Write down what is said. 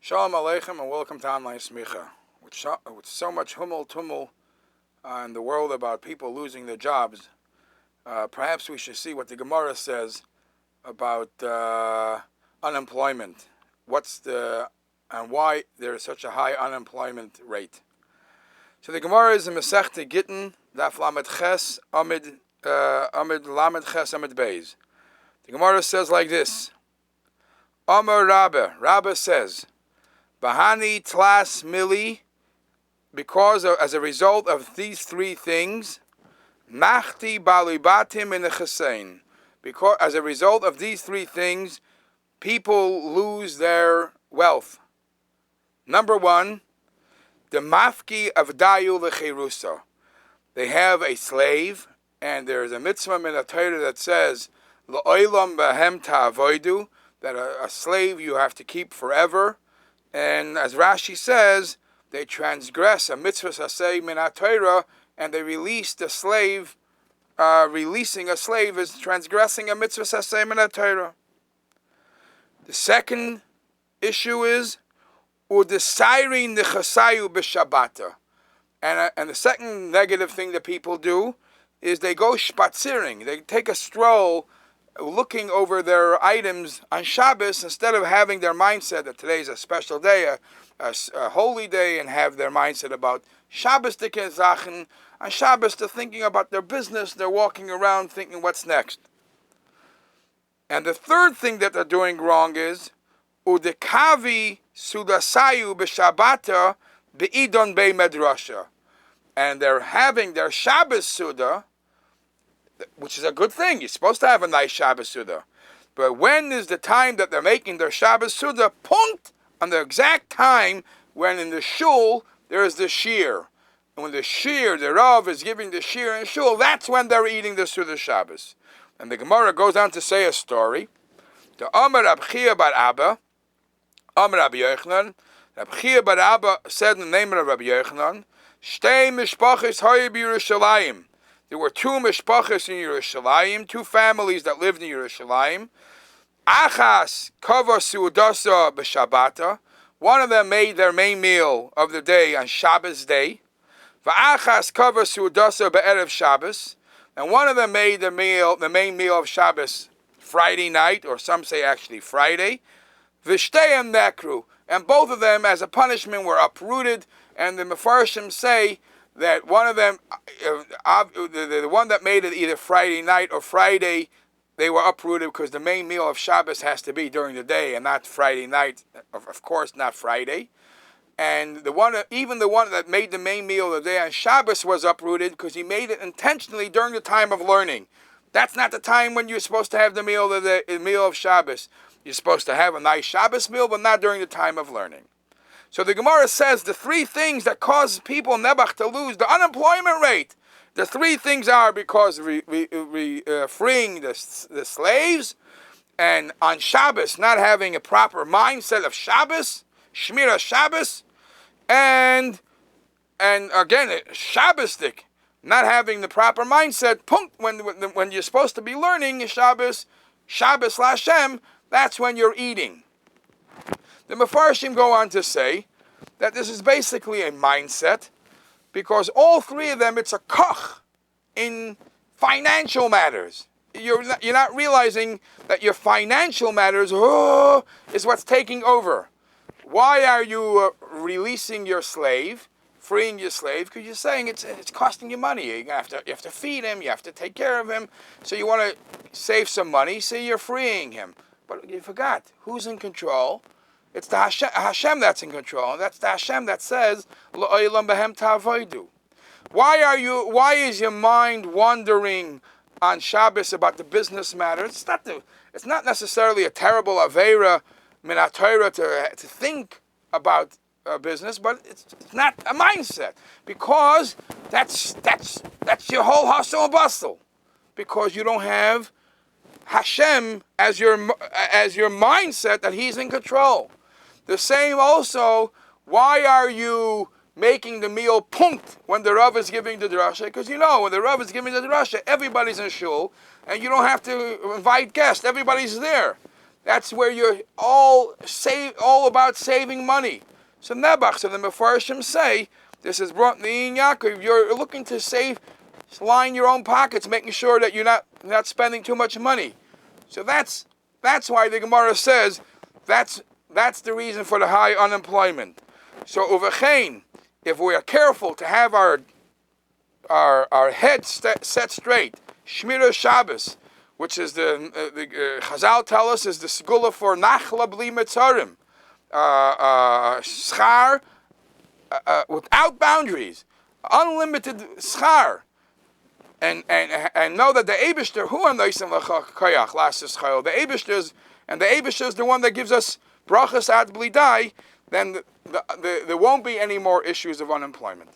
Shalom Aleichem and welcome to Online Smicha. With so much tumult in the world about people losing their jobs, perhaps we should see what the Gemara says about unemployment. And why there is such a high unemployment rate. So the Gemara is in Masechta Gittin, Daf Lamed Ches, Amid Lamed Ches, Amid Beis. The Gemara says like this: Amar Rabba says, Bahani Tlas Mili, as a result of these three things, Machti Balibatim in the Chesein. Because as a result of these three things, people lose their wealth. Number one, the Mafki of Dayu Lecherusa. They have a slave, and there is a mitzvah in the Torah that says, L'oilam behem ta'avoidu, that a slave you have to keep forever. And as Rashi says, they transgress a mitzvah saseh min ha-Torah, and they release the slave. Releasing a slave is transgressing a mitzvah saseh min ha-Torah. The second issue is udesayri nechasayu b'shabbata, and the second negative thing that people do is they go spatziring. They take a stroll, looking over their items on Shabbos instead of having their mindset that today is a special day, a holy day, and have their mindset about Shabbos to Zachen. On Shabbos they're thinking about their business, they're walking around thinking what's next. And the third thing that they're doing wrong is udekavi sudasayu b'shabbata be'idon be medrasha. And they're having their Shabbos Suda, which is a good thing. You're supposed to have a nice Shabbos Suda. But when is the time that they're making their Shabbos Suda? Punkt on the exact time when in the shul there is the shir. And when the shir, the Rav, is giving the shir in shul, that's when they're eating the Suda Shabbos. And the Gemara goes on to say a story. The Amar Rab Chia bar Abba, Amar Rabbi Yochanan, Rab Chia bar Abba said in the name of Rabbi Yochanan, Shtei mishpachos hayu b'Yerushalayim. There were two mishpachos in Yerushalayim, two families that lived in Yerushalayim. Achas kava suudasa b'Shabbata. One of them made their main meal of the day on Shabbos day. Va'achas kava suudasa be'erev Shabbos. And one of them made the main meal of Shabbos Friday night, or some say actually Friday. V'shteihem nekru. And both of them, as a punishment, were uprooted. And the Mefarshim say that one of them, the one that made it either Friday night or Friday, they were uprooted because the main meal of Shabbos has to be during the day and not Friday night, of course not Friday. And even the one that made the main meal of the day on Shabbos was uprooted because he made it intentionally during the time of learning. That's not the time when you're supposed to have the meal of Shabbos. You're supposed to have a nice Shabbos meal, but not during the time of learning. So the Gemara says the three things that cause people Nebuch to lose the unemployment rate. The three things are because freeing the slaves, and on Shabbos not having a proper mindset of Shabbos, Shmira Shabbos, and again Shabbosdik, not having the proper mindset. When you're supposed to be learning Shabbos Lashem, that's when you're eating. The Mefarshim go on to say that this is basically a mindset, because all three of them, it's a koch in financial matters. You're not realizing that your financial matters is what's taking over. Why are you releasing your slave, freeing your slave? Because you're saying it's costing you money. You have to feed him, you have to take care of him, so you want to save some money, so you're freeing him. But you forgot, who's in control? It's the Hashem that's in control. That's the Hashem that says, L'oilam behem ta'avoidu. Why is your mind wandering on Shabbos about the business matters? It's not necessarily a terrible aveira min ha-Torah to think about business, but it's not a mindset, because that's your whole hustle and bustle, because you don't have Hashem as your mindset that He's in control. The same also, why are you making the meal punkt when the Rav is giving the drasha? Because when the Rav is giving the drasha, everybody's in shul, and you don't have to invite guests. Everybody's there. That's where you're all about saving money. So Nebuch, so the Mefarshim say, this is brought in the Yaakov, you're looking to save, line your own pockets, making sure that you're not spending too much money. So that's why the Gemara says that's the reason for the high unemployment. So uvechein, if we are careful to have our head set straight, Shmira Shabbos, which is the Chazal tell us is the segula for nachla bli mitzarim, schar without boundaries, unlimited schar, and know that the Eibishter who are noisim l'koyach lasis chayil, the Eibishter's the one that gives us brachas ad bli dai. Then there won't be any more issues of unemployment.